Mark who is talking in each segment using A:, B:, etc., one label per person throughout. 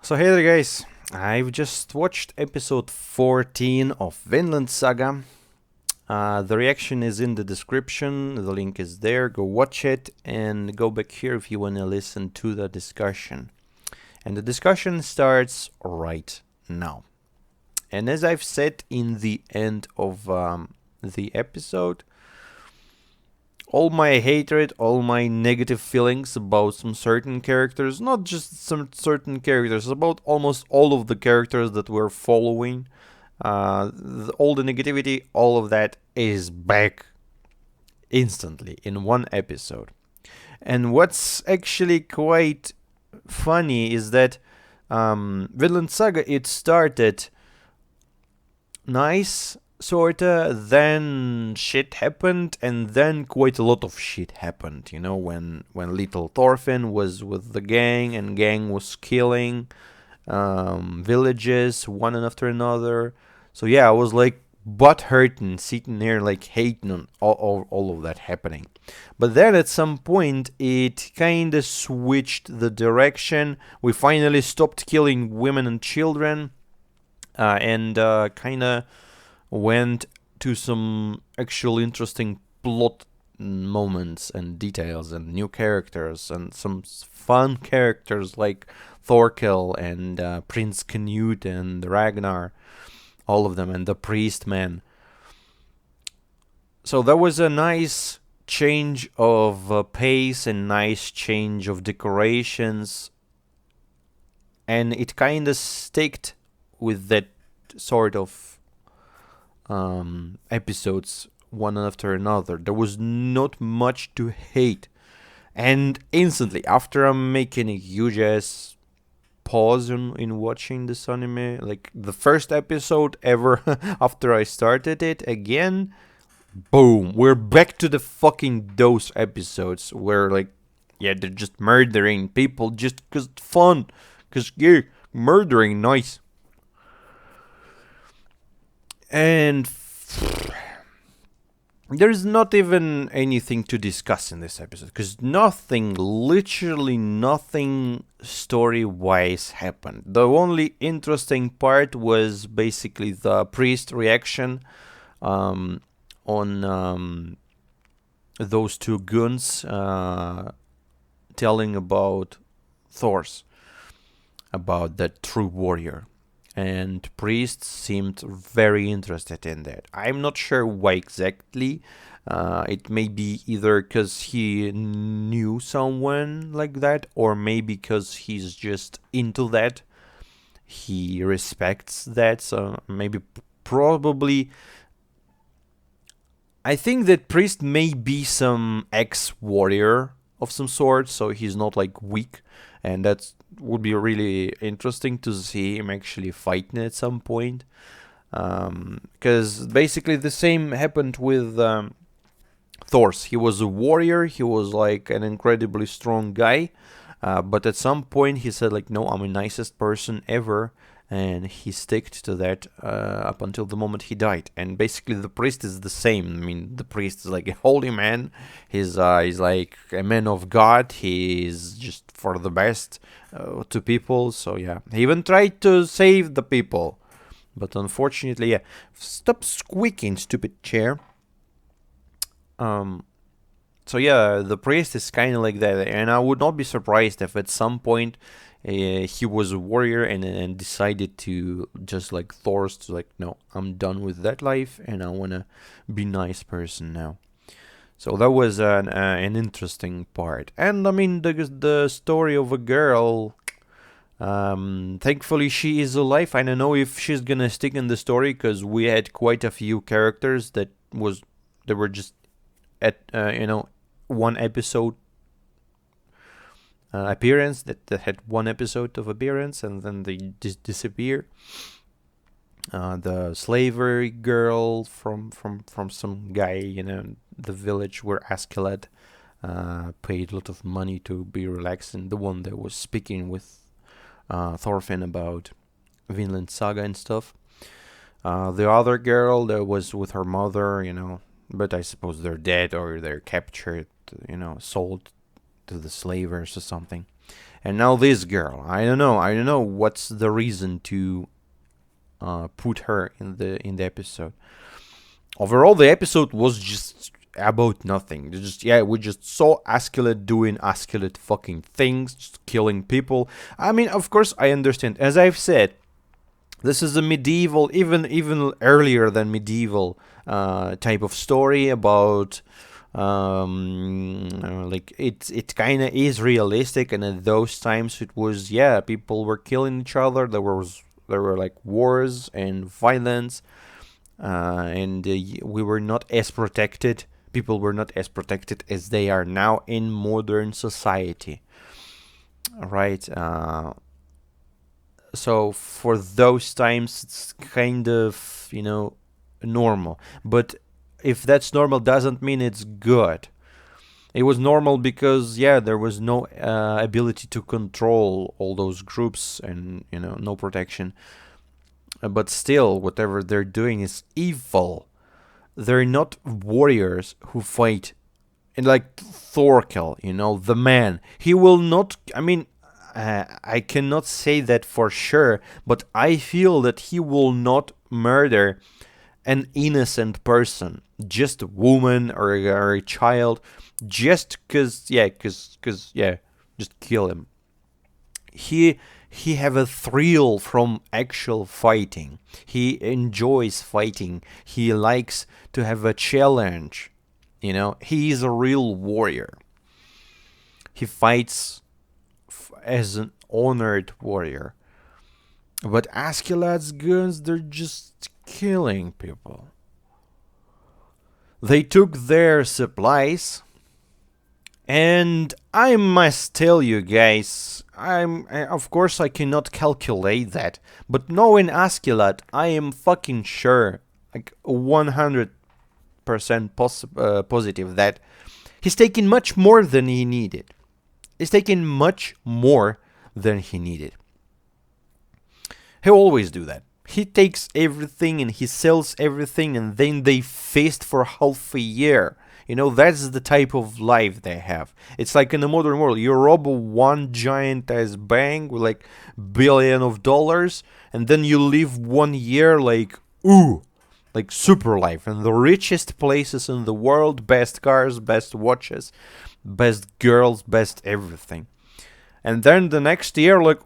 A: So hey there guys, I've just watched episode 14 of Vinland Saga. The reaction is in the description, the link is there, go watch it and go back here if you want to listen to the discussion. And the discussion starts right now. And as I've said in the end of the episode, all my hatred, all my negative feelings about some certain characters, not just some certain characters, about almost all of the characters that we're following, all the negativity, all of that is back instantly in one episode. And what's actually quite funny is that Vinland Saga, it started nice, sorta, then shit happened, and then quite a lot of shit happened, you know, when little Thorfinn was with the gang, and gang was killing villages one after another. So yeah, I was like butt hurting, sitting there like hating on all of that happening. But then at some point it kind of switched the direction. We finally stopped killing women and children, and kind of went to some actual interesting plot moments and details and new characters and some fun characters like Thorkel and Prince Canute and Ragnar, all of them, and the priest man. So that was a nice change of pace and nice change of decorations, and it kind of sticked with that sort of episodes one after another. There was not much to hate. And instantly, after I'm making a huge ass pause in watching this anime, like the first episode ever after I started it again, boom, we're back to the fucking those episodes where, like, yeah, they're just murdering people just because it's fun. Because, yeah, murdering, nice. And there's not even anything to discuss in this episode because nothing, literally nothing story-wise happened. The only interesting part was basically the priest reaction on those two goons telling about Thor's, about that true warrior. And priest seemed very interested in that. I'm not sure why exactly. It may be either because he knew someone like that, or maybe because he's just into that. He respects that, so maybe, probably. I think that priest may be some ex-warrior of some sort, so he's not like weak, and that would be really interesting to see him actually fighting at some point. Because basically the same happened with Thor's. He was a warrior, he was like an incredibly strong guy, but at some point he said like, no, I'm the nicest person ever, and he stuck to that up until the moment he died. And basically the priest is the same. I mean, the priest is like a holy man. He's like a man of God. He's just for the best to people. So yeah, he even tried to save the people, but unfortunately, yeah. Stop squeaking, stupid chair. So yeah, the priest is kind of like that, and I would not be surprised if at some point he was a warrior and decided to, just like Thor's, to like, no, I'm done with that life and I wanna be nice person now. So that was an interesting part. And I mean, the story of a girl. Thankfully she is alive. I don't know if she's gonna stick in the story because we had quite a few characters that were just at one episode appearance, that had one episode of appearance and then they just disappear. The slavery girl from some guy, the village where Askeladd paid a lot of money to be relaxed, and the one that was speaking with Thorfinn about Vinland Saga and stuff. The other girl that was with her mother, but I suppose they're dead or they're captured, sold to the slavers or something. And now this girl, I don't know what's the reason to put her in the episode. Overall, the episode was just about nothing. We just saw Askeladd doing Askeladd fucking things, just killing people. I mean, of course, I understand. As I've said, this is a medieval, even earlier than medieval type of story about like it kind of is realistic, and at those times it was, yeah, people were killing each other. There were like wars and violence, and we were not as protected. People were not as protected as they are now in modern society, right? So for those times, it's kind of, normal. But if that's normal, doesn't mean it's good. It was normal because, yeah, there was no ability to control all those groups, and no protection. But still, whatever they're doing is evil. They're not warriors who fight. And like Thorkel, the man, he will not. I mean, I cannot say that for sure, but I feel that he will not murder an innocent person, just a woman or a child, just because, just kill him. He have a thrill from actual fighting. He enjoys fighting. He likes to have a challenge. He is a real warrior. He fights as an honored warrior. But Askeladd's guns, they're just killing people. They took their supplies, and I must tell you guys, of course I cannot calculate that, but knowing Askeladd, I am fucking sure, like 100% positive that he's taking much more than he needed. He's taking much more than he needed. He always do that. He takes everything and he sells everything, and then they feast for half a year. That's the type of life they have. It's like in the modern world, you rob one giant ass bank with like billion of dollars, and then you live 1 year like super life, and the richest places in the world, best cars, best watches, best girls, best everything. And then the next year, like,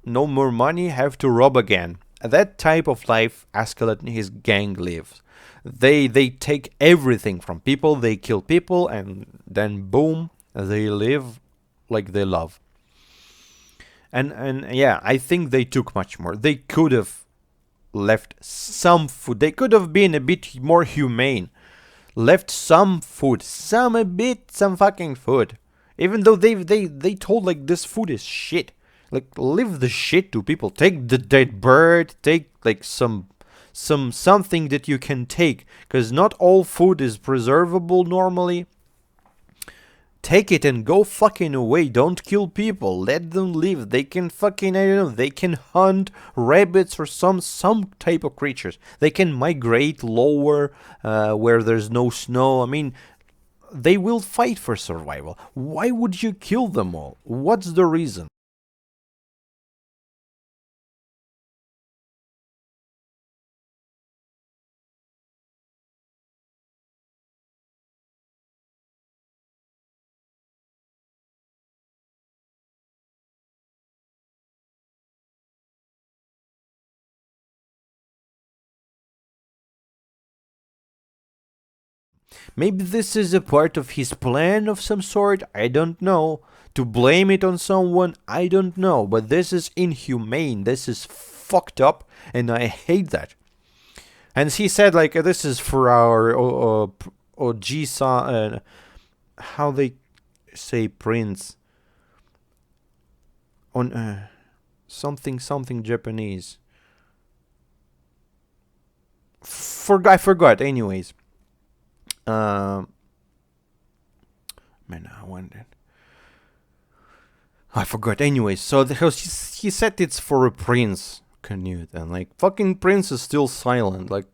A: no more money, have to rob again. That type of life Askeladd and his gang lives. They take everything from people, they kill people, and then boom, they live like they love. And yeah, I think they took much more. They could have left some food. They could have been a bit more humane. Left some food, some fucking food. Even though they told like this food is shit. Like, leave the shit to people. Take the dead bird. Take like something that you can take, because not all food is preservable normally. Take it and go fucking away. Don't kill people. Let them live. They can fucking, I don't know, they can hunt rabbits or some type of creatures. They can migrate lower where there's no snow. I mean, they will fight for survival. Why would you kill them all? What's the reason? Maybe this is a part of his plan of some sort, I don't know. To blame it on someone, I don't know. But this is inhumane, this is fucked up, and I hate that. And he said, like, this is for our Oji-san, how they say prince, on something Japanese. I forgot, anyways. Man, I wondered. I forgot. Anyways, so he said it's for a prince, Canute, and like fucking prince is still silent. Like,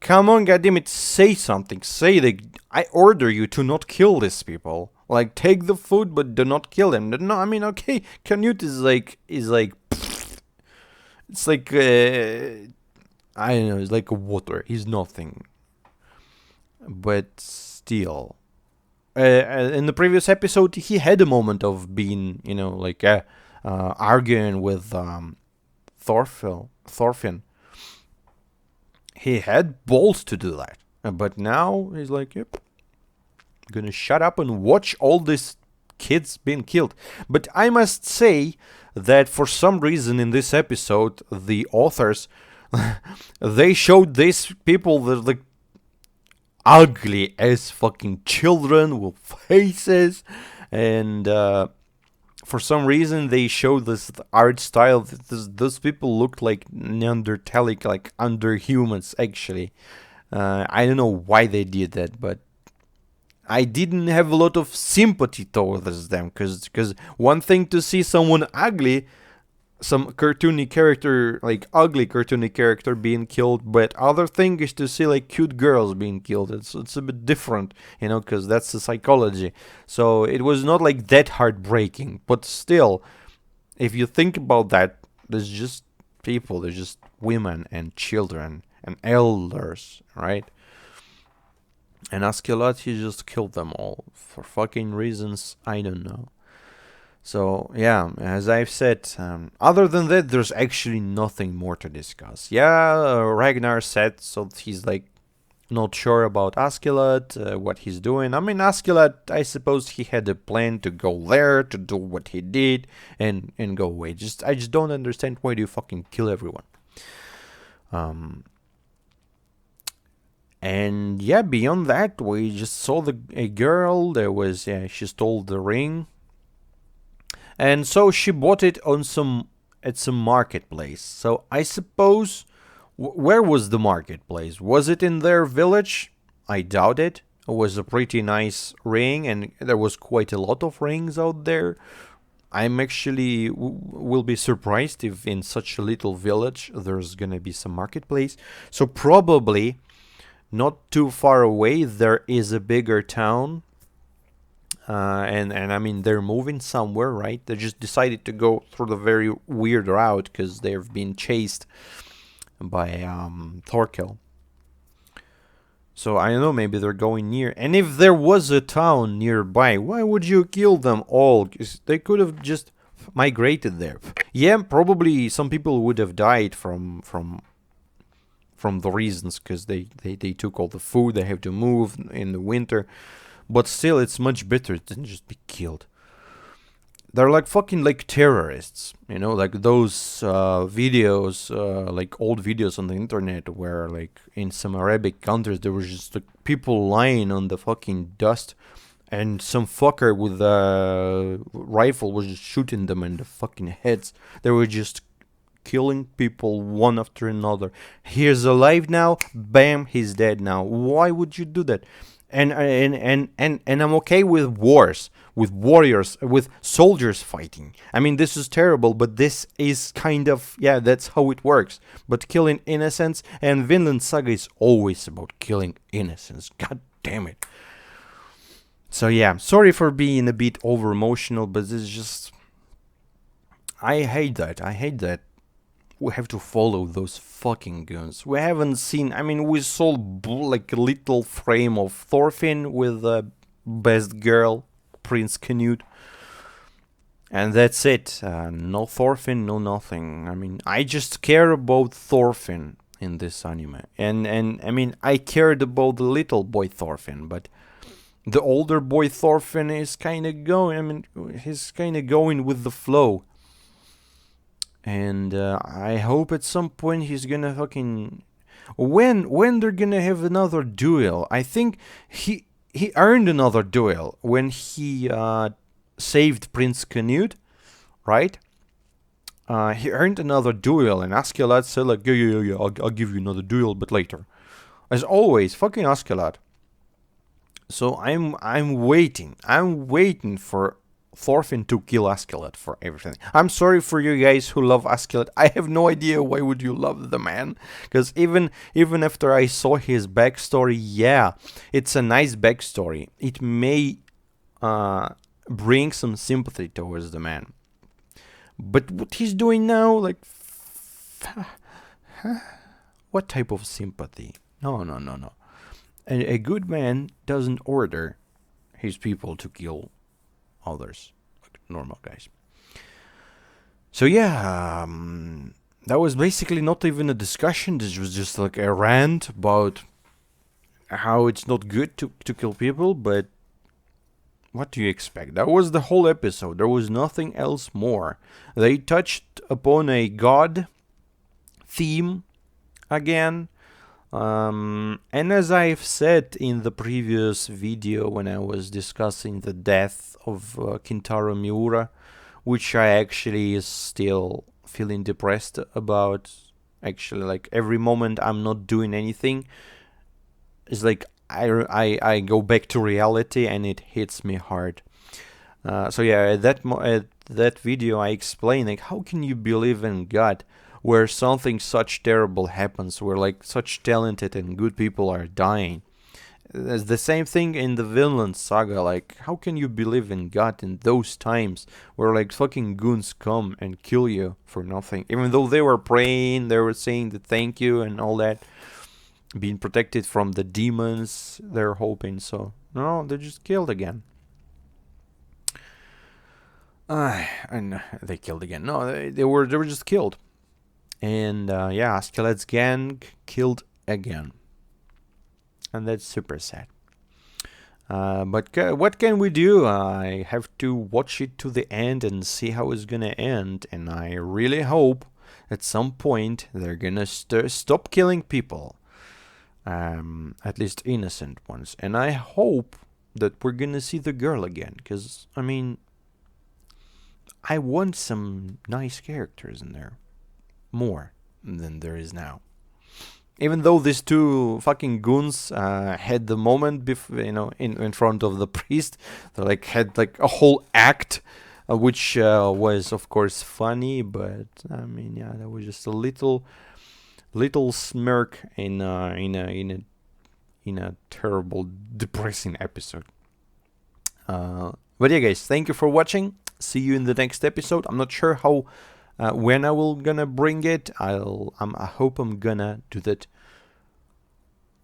A: come on, goddammit, say something. Say that I order you to not kill these people. Like, take the food, but do not kill him. No, I mean, okay, Canute is like, it's like, I don't know, it's like water. He's nothing. But still, in the previous episode, he had a moment of being, like, arguing with Thorfinn. He had balls to do that. But now he's like, yep, gonna shut up and watch all these kids being killed. But I must say that for some reason in this episode, the authors, they showed these people that like ugly as fucking children with faces, and for some reason they showed this art style. Those people looked like Neanderthalic, like underhumans actually. I don't know why they did that, but I didn't have a lot of sympathy towards them, because one thing to see someone ugly, some cartoony character, like ugly cartoony character being killed, but other thing is to see like cute girls being killed. It's a bit different, because that's the psychology. So it was not like that heartbreaking, but still, if you think about that, there's just people, there's just women and children and elders, right? And Askeladd, he just killed them all for fucking reasons I don't know. So yeah, as I've said, other than that, there's actually nothing more to discuss. Yeah, Ragnar said so he's like not sure about Askeladd, what he's doing. I mean, Askeladd, I suppose he had a plan to go there, to do what he did, and go away. I just don't understand why do you fucking kill everyone. And yeah, beyond that, we just saw a girl. There was she stole the ring, and so she bought it at some marketplace. So I suppose, where was the marketplace? Was it in their village? I doubt it. It was a pretty nice ring, and there was quite a lot of rings out there. I'm actually will be surprised if in such a little village there's gonna be some marketplace. So probably not too far away there is a bigger town, and I mean they're moving somewhere, right? They just decided to go through the very weird route because they've been chased by Thorkel. So I don't know, maybe they're going near. And if there was a town nearby, why would you kill them all? 'Cause they could have just migrated there. Yeah, probably some people would have died from the reasons, because they took all the food, they have to move in the winter, but still it's much better than just be killed. They're like fucking like terrorists, like those videos, like old videos on the internet where like in some Arabic countries there was just like people lying on the fucking dust, and some fucker with a rifle was just shooting them in the fucking heads. They were just killing people one after another. He's alive now, bam, he's dead now. Why would you do that? And I'm okay with wars, with warriors, with soldiers fighting. I mean, this is terrible, but this is kind of, yeah, that's how it works. But killing innocents, and Vinland Saga is always about killing innocents. God damn it. So yeah, sorry for being a bit over emotional, but this is just, I hate that. We have to follow those fucking goons. We haven't seen, I mean, we saw like a little frame of Thorfinn with the best girl, Prince Canute. And that's it. No Thorfinn, no nothing. I mean, I just care about Thorfinn in this anime. And I mean, I cared about the little boy Thorfinn, but the older boy Thorfinn is kind of going, I mean, he's kind of going with the flow. And I hope at some point he's gonna fucking... When they're gonna have another duel? I think he earned another duel when he saved Prince Canute, right? He earned another duel, and Askeladd said like, yeah, I'll give you another duel, but later. As always, fucking Askeladd. So I'm waiting for Thorfinn to kill Askeladd for everything. I'm sorry for you guys who love Askeladd. I have no idea why would you love the man, because even after I saw his backstory, yeah, it's a nice backstory. It may bring some sympathy towards the man. But what he's doing now, like, what type of sympathy? No. A good man doesn't order his people to kill others, like normal guys. So yeah, that was basically not even a discussion. This was just like a rant about how it's not good to kill people, but what do you expect? That was the whole episode. There was nothing else more. They touched upon a god theme again. And as I've said in the previous video when I was discussing the death of Kintaro Miura, which I actually is still feeling depressed about. Actually, like every moment I'm not doing anything, it's like I go back to reality and it hits me hard. So yeah, at that video I explained like how can you believe in God where something such terrible happens, where like such talented and good people are dying. It's the same thing in the Vinland Saga. Like, how can you believe in God in those times where like fucking goons come and kill you for nothing? Even though they were praying, they were saying the thank you and all that, being protected from the demons. They're hoping so. No, they're just killed again. And they killed again. No, they were just killed. And yeah, Askeladd's gang killed again. And that's super sad. But what can we do? I have to watch it to the end and see how it's gonna end. And I really hope at some point they're gonna stop killing people. At least innocent ones. And I hope that we're gonna see the girl again. Because, I mean, I want some nice characters in there. More than there is now. Even though these two fucking goons had the moment, in front of the priest, they like had like a whole act, which was of course funny, but I mean, yeah, that was just a little smirk in a terrible, depressing episode. But yeah, guys, thank you for watching. See you in the next episode. I'm not sure how. When I will gonna bring it, I hope I'm gonna do that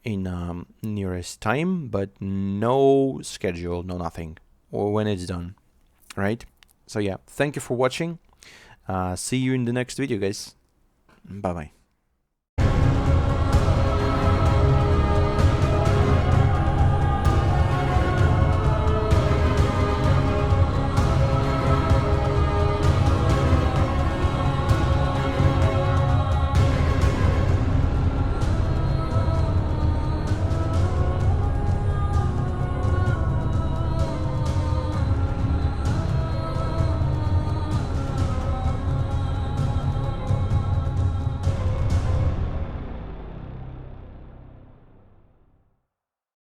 A: in nearest time, but no schedule, no nothing, or when it's done, right? So yeah, thank you for watching. See you in the next video, guys. Bye bye.